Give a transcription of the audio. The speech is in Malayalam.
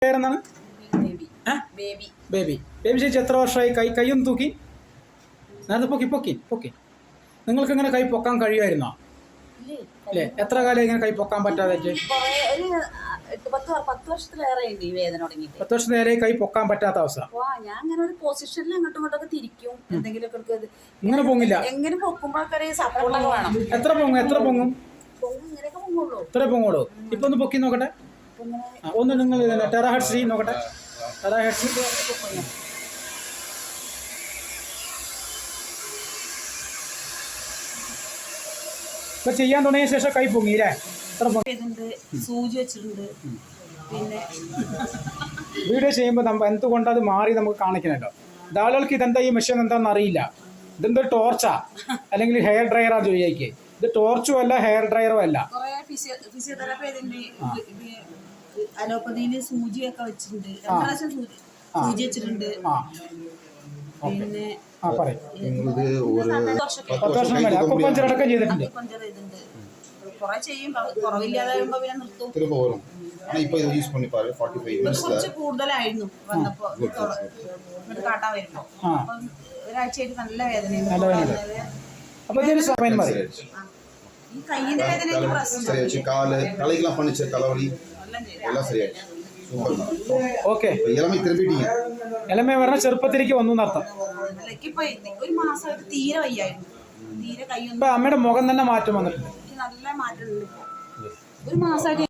പേരെന്താണ്? ബേബി. ബേബി ചേച്ചി എത്ര വർഷമായി കൈയൊന്ന് തൂക്കി? നേരത്തെ പൊക്കി. നിങ്ങൾക്ക് ഇങ്ങനെ കൈ പൊക്കാൻ കഴിയുമായിരുന്നോ? അല്ലേ? എത്ര കാലം ഇങ്ങനെ കൈ പൊക്കാൻ പറ്റാതെ? 10 വർഷത്തിലേറെ കൈ പൊക്കാൻ പറ്റാത്ത അവസ്ഥ. ഞാൻ ഇങ്ങനെ ഒരു പൊസിഷനിൽ അങ്ങോട്ടും ഇങ്ങോട്ടൊക്കെ തിരിക്കും. എന്തെങ്കിലുമൊക്കെ ഇങ്ങനെ പൊങ്ങില്ല. എങ്ങനെ പൊക്കുമ്പോഴൊക്കെ സപ്പോർട്ടൊക്കെ വേണം. എത്ര പൊങ്ങും? ഇങ്ങനെയൊക്കെ പൊങ്ങുള്ളൂ. ഇത്ര പൊങ്ങോളൂ. ഇപ്പൊ ഒന്ന് പൊക്കി നോക്കട്ടെ. ഒന്ന് നിങ്ങൾ ടെറാഹെഡ്സ് നോക്കട്ടെ. ടെറാഹെഡ്സ് ഇപ്പൊ ചെയ്യാൻ തുടങ്ങിയ ശേഷം കൈ പൊങ്ങിയില്ലേ? സൂചി വെച്ചിട്ടുണ്ട്. പിന്നെ വീഡിയോ ചെയ്യുമ്പോൾ നമ്മൾ എന്തുകൊണ്ട് അത് മാറി നമുക്ക് കാണിക്കണല്ലോ. ആളുകൾക്ക് ഇതെന്താ ഈ മെഷീൻ എന്താണെന്ന് അറിയില്ല. ഇതെന്തൊരു ടോർച്ചാ അല്ലെങ്കിൽ ഹെയർ ഡ്രയറാ ചോദിക്കേ. ഇത് ടോർച്ചും അല്ല ഹെയർ ഡ്രയറും അല്ല. ഫിസിയോതെറാപ്പി അലോപ്പതിയില് സൂചിയൊക്കെ വെച്ചിട്ടുണ്ട്. സൂചി വെച്ചിട്ടുണ്ട്. പിന്നെ 10 വർഷം വരെ അക്കുപഞ്ചറടക്കം ചെയ്തിട്ടുണ്ട്. കുറെ ചെയ്യും. കുറവില്ലാതെ വരുമ്പോ പിന്നെ നിർത്തും. കുറച്ച് കൂടുതലായിരുന്നു വന്നപ്പോ കാട്ടാൻ വരുമ്പോ. ഒരാഴ്ചയായിട്ട് നല്ല വേദനയുണ്ട്. ഈ കയ്യിന്റെ വേദനയ്ക്ക് പ്രശ്നം. ഇളമ പറഞ്ഞ ചെറുപ്പത്തിലേക്ക് വന്നു എന്നർത്ഥം. ഒരു മാസമായിട്ട് തീരെ വയ്യായിരുന്നു. തീരെ കൈ അമ്മയുടെ മുഖം തന്നെ മാറ്റം വന്നിട്ടുണ്ട്. നല്ല മാറ്റം ഉണ്ട്. ഒരു മാസമായിട്ട്